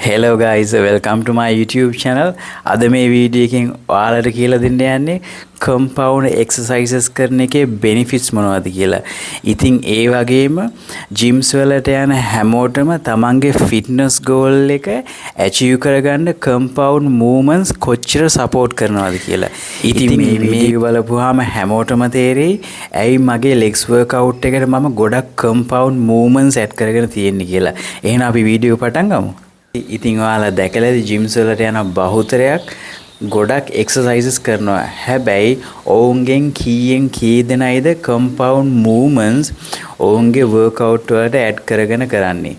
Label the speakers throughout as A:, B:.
A: Hello guys, welcome to my YouTube channel. අද මේ video එකෙන් ඔයාලට කියලා දෙන්න යන්නේ compound exercises කරන එකේ benefits මොනවද කියලා. ඉතින් ඒ වගේම gyms වලට යන හැමෝටම තමන්ගේ fitness goal එක achieve කරගන්න compound movements කොච්චර support කරනවද කියලා. ඉතින් මේ වීඩියෝ බලපුවාම හැමෝටම තේරෙයි ඇයි මගේ legs workout එකට මම ගොඩක් compound movements add කරගෙන තියෙන්නේ කියලා. එහෙනම් අපි වීඩියෝ පටන් ගමු. ඉතින් ඔයාලා දැකලාද ජිම්ස් වලට යන බහුතරයක් ගොඩක් එක්සර්සයිසස් කරනවා. හැබැයි ඔවුන්ගෙන් කීයෙන් කී දෙනයිද compound movements ඔවුන්ගේ workout වලට add කරගෙන කරන්නේ.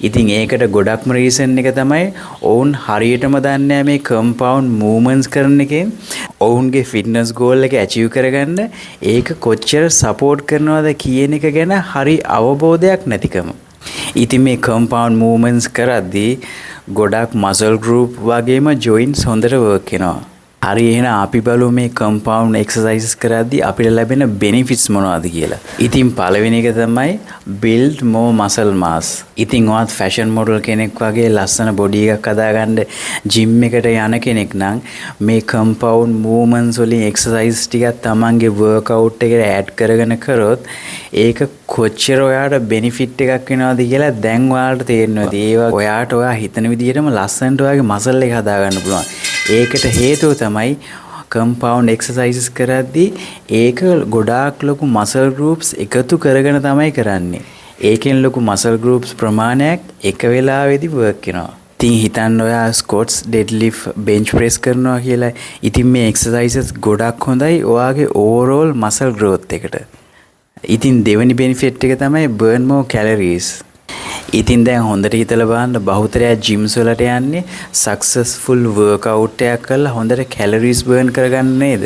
A: ඉතින් ඒකට ගොඩක්ම reason එක තමයි ඔවුන් හරියටම දන්නේ මේ compound movements කරන එකෙන් ඔවුන්ගේ fitness goal එක achieve කරගන්න ඒක කොච්චර support කරනවද කියන එක ගැන හරි අවබෝධයක් නැතිකම. ඉතින් මේ compound movements කරද්දී ගොඩක් muscle group වගේම joints හොඳට work වෙනවා. හරි එහෙනම් අපි බලමු මේ compound exercises කරද්දී අපිට ලැබෙන benefits මොනවද කියලා. ඉතින් පළවෙනි එක තමයි build more muscle mass. ඉතින් ඔයාත් fashion model කෙනෙක් වගේ ලස්සන body එකක් හදාගන්න gym එකට යන කෙනෙක් නම් මේ compound movements වලින් exercise ටිකක් තමන්ගේ workout එකට add කරගෙන කරොත් ඒක කොච්චර ඔයාට benefit එකක් වෙනවද කියලා දැන් ඔයාලට තේරෙනවා. ඒවා ඔයාට ඔයා හිතන විදිහටම ලස්සනට ඔයාගේ muscle එක හදාගන්න පුළුවන්. ඒකට හේතුව තමයි compound exercises කරද්දී ඒක ගොඩාක් ලොකු muscle groups එකතු කරගෙන තමයි කරන්නේ. ඒකෙන් ලොකු muscle groups ප්‍රමාණයක් එක වෙලාවෙදී work වෙනවා. ඉතින් හිතන්න ඔයා squats, deadlift, bench press කරනවා කියලා. ඉතින් මේ exercises ගොඩක් හොඳයි ඔයාගේ overall muscle growth එකට. ඉතින් දෙවෙනි benefit එක තමයි burn more calories. ඉතින් දැන් හොඳට හිතලා බලන්න බහුතරයක් gyms වලට යන්නේ successful workout එකක් කරලා හොඳට calories burn කරගන්න නේද?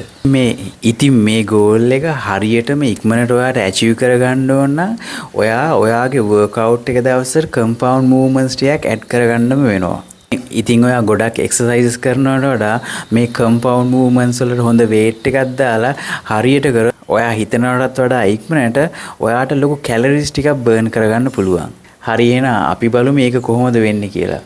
A: ඉතින් මේ goal එක හරියටම ඉක්මනට ඔයාට achieve කරගන්න ඕන නම් ඔයාගේ workout එක දවසට compound movements ටිකක් add කරගන්නම වෙනවා. ඉතින් ඔයා ගොඩක් exercises කරනවට වඩා මේ compound movements වලට හොඳ weight එකක් දාලා හරියට කර ඔයා හිතනවටත් වඩා ඉක්මනට ඔයාට ලොකු calories ටිකක් burn කරගන්න පුළුවන්. හරි එහෙනම් අපි බලමු මේක කොහොමද වෙන්නේ කියලා.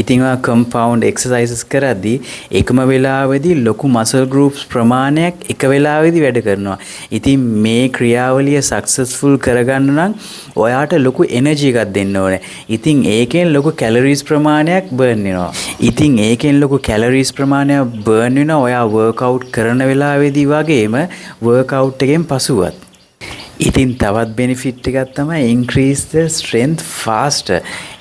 A: ඉතින් ඔයා compound exercises කරද්දී එකම වෙලාවෙදී ලොකු muscle groups ප්‍රමාණයක් එක වෙලාවෙදී වැඩ කරනවා. ඉතින් මේ ක්‍රියාවලිය successful කරගන්න නම් ඔයාට ලොකු energy එකක් දෙන්න ඕනේ. ඉතින් ඒකෙන් ලොකු calories ප්‍රමාණයක් burn වෙනවා. ඉතින් ඒකෙන් ලොකු calories ප්‍රමාණයක් burn වෙනවා ඔයා workout කරන වෙලාවෙදී වගේම workout එකෙන් පසුවත්. ඉතින් තවත් benefit එකක් තමයි increase the strength faster.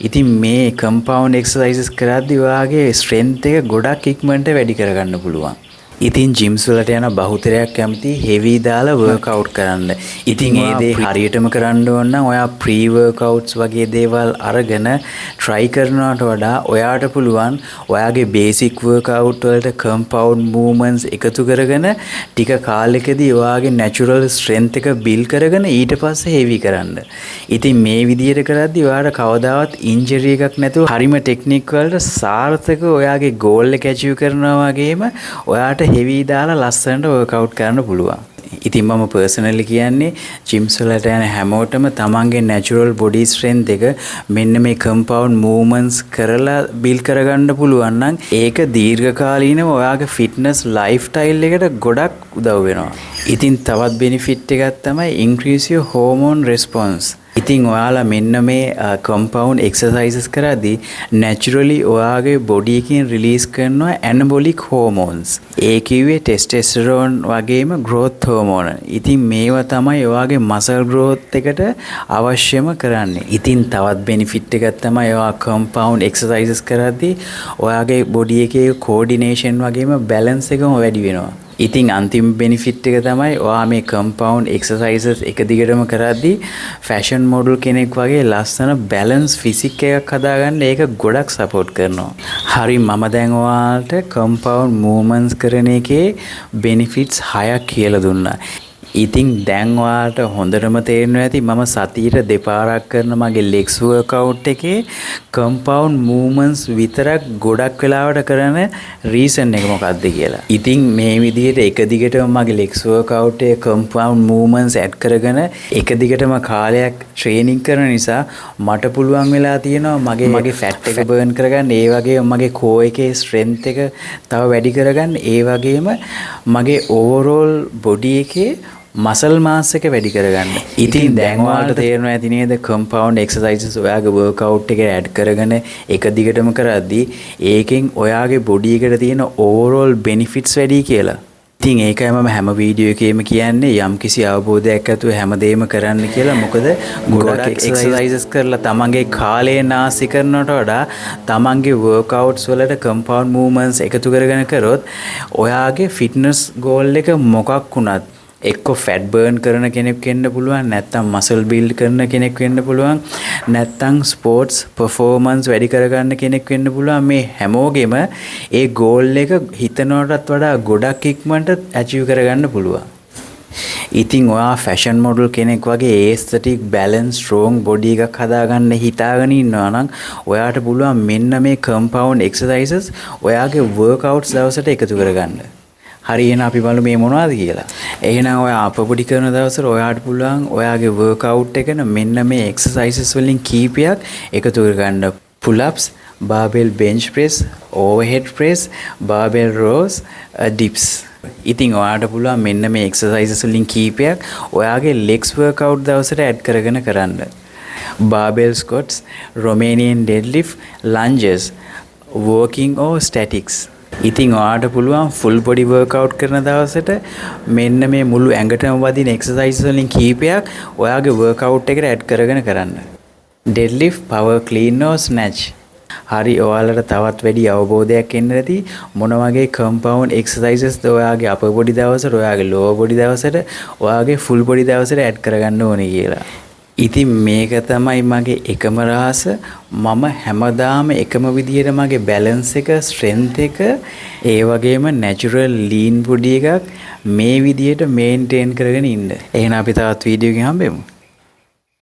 A: ඉතින් මේ compound exercises කරද්දී ඔයාගේ strength එක ගොඩක් ඉක්මනට වැඩි කරගන්න පුළුවන්. ඉතින් gyms වලට යන බහුතරයක් කැමති heavy දාලා workout කරන්න. ඉතින් ඒ දේ හරියටම කරන්න ඕන නම් ඔයා pre workouts වගේ දේවල් අරගෙන try කරනවට වඩා ඔයාට පුළුවන් ඔයාගේ basic workout වලට compound movements එකතු කරගෙන ටික කාලෙකදී ඔයාගේ natural strength එක build කරගෙන ඊට පස්සේ heavy කරන්න. ඉතින් මේ විදිහට කරද්දී ඔයාට කවදාවත් injury එකක් නැතුව හරිම technique වලට සාර්ථකව ඔයාගේ goal එක achieve කරනවා වගේම ඔයාට heavy දාලා ලස්සනට workout කරන්න පුළුවන්. ඉතින් මම personally කියන්නේ gyms වලට යන හැමෝටම තමන්ගේ natural body strength එක මෙන්න මේ compound movements කරලා build කරගන්න පුළුවන් නම් ඒක දීර්ඝකාලීනව ඔයාගේ fitness lifestyle එකට ගොඩක් උදව් වෙනවා. ඉතින් තවත් benefit එකක් තමයි increase your hormone response. ඉතින් ඔයාලා මෙන්න මේ compound exercises කරද්දී naturally ඔයාගේ body එකෙන් release කරනවා anabolic hormones. ඒ කිව්වේ testosterone වගේම growth hormone. ඉතින් මේවා තමයි ඔයාගේ muscle growth එකට අවශ්‍යම කරන්නේ. ඉතින් තවත් benefit එකක් තමයි ඔයා compound exercises කරද්දී ඔයාගේ body එකේ coordination වගේම balance එකම වැඩි වෙනවා. ඉතින් අන්තිම benefit එක තමයි ඔයා මේ compound exercises එක දිගටම කරද්දී fashion model කෙනෙක් වගේ ලස්සන balance physique එකක් හදාගන්න ඒක ගොඩක් support කරනවා. හරි මම දැන් ඔයාලට compound movements කරන එකේ benefits 6ක් කියලා දුන්නා. ඉතින් දැන් ඔයාලට හොඳටම තේරෙනවා ඇති මම සතියට දෙපාරක් කරන මගේ legs workout එකේ compound movements විතරක් ගොඩක් වෙලාවට කරන reason එක මොකක්ද කියලා. ඉතින් මේ විදිහට එක දිගටම මගේ legs workout එකේ compound movements add කරගෙන එක දිගටම කාලයක් training කරන නිසා මට පුළුවන් වෙලා තියෙනවා මගේ fat එක burn කරගන්න, ඒ වගේම මගේ core එකේ strength එක තව වැඩි කරගන්න, ඒ වගේම මගේ overall body එකේ මසල් මාස් එක වැඩි කරගන්න. ඉතින් දැන් ඔයාලට තේරෙනවා ඇති නේද compound exercises ඔයාගේ workout එකට add කරගෙන එක දිගටම කරද්දී ඒකෙන් ඔයාගේ body එකට තියෙන overall benefits වැඩි කියලා. ඉතින් ඒකයි මම හැම වීඩියෝ එකේම කියන්නේ යම්කිසි අවබෝධයක් ඇතුව හැමදේම කරන්න කියලා. මොකද ගොඩක් exercises කරලා තමන්ගේ කාලය නාස්ති කරනවට වඩා තමන්ගේ workouts වලට compound movements එකතු කරගෙන කරොත් ඔයාගේ fitness goal එක මොකක් වුණත් එක්ක fat burn කරන කෙනෙක් වෙන්න පුළුවන්, නැත්නම් muscle build කරන කෙනෙක් වෙන්න පුළුවන්, නැත්නම් sports performance වැඩි කරගන්න කෙනෙක් වෙන්න පුළුවන්. මේ හැමෝගෙම ඒ goal එක හිතනවටත් වඩා ගොඩක් ඉක්මනට achieve කරගන්න පුළුවන්. ඉතින් ඔයා fashion model කෙනෙක් වගේ aesthetic balance strong body එකක් හදාගන්න හිතාගෙන ඉන්නවා නම් ඔයාට පුළුවන් මෙන්න මේ compound exercises ඔයාගේ workouts දවසට එකතු කරගන්න. හරි, එහෙනම් අපි බලමු මේ මොනවද කියලා. එහෙනම් ඔයා අප බොඩි කරන දවසට ඔයාට පුළුවන් ඔයාගේ workout එකන මෙන්න මේ exercises වලින් කීපයක් එකතු කරගන්න. pull ups, barbell bench press, overhead press, barbell rows, dips. ඉතින් ඔයාට පුළුවන් මෙන්න මේ exercises වලින් කීපයක් ඔයාගේ legs workout දවසට add කරගෙන කරන්න. barbell squats, Romanian deadlift, lunges, walking or statics. ඉතින් ඔයාට පුළුවන් full body workout කරන දවසට මෙන්න මේ මුළු ඇඟටම වදින exercise වලින් කීපයක් ඔයාගේ workout එකට add කරගෙන කරන්න. deadlift, power clean or snatch. හරි, ඔයාලට තවත් වැඩි අවබෝධයක් එන්න ඇති මොන වගේ compound exercises ද ඔයාගේ upper body දවසට, ඔයාගේ lower body දවසට, ඔයාගේ full body දවසට add කරගන්න ඕනේ කියලා. ඉතින් මේක තමයි මගේ එකම රහස. මම හැමදාම එකම විදියට මගේ balance එක, strength එක, ඒ වගේම natural lean body එකක් මේ විදියට maintain කරගෙන ඉන්න. එහෙනම් අපි තවත් වීඩියෝ එකකින් හම්බෙමු.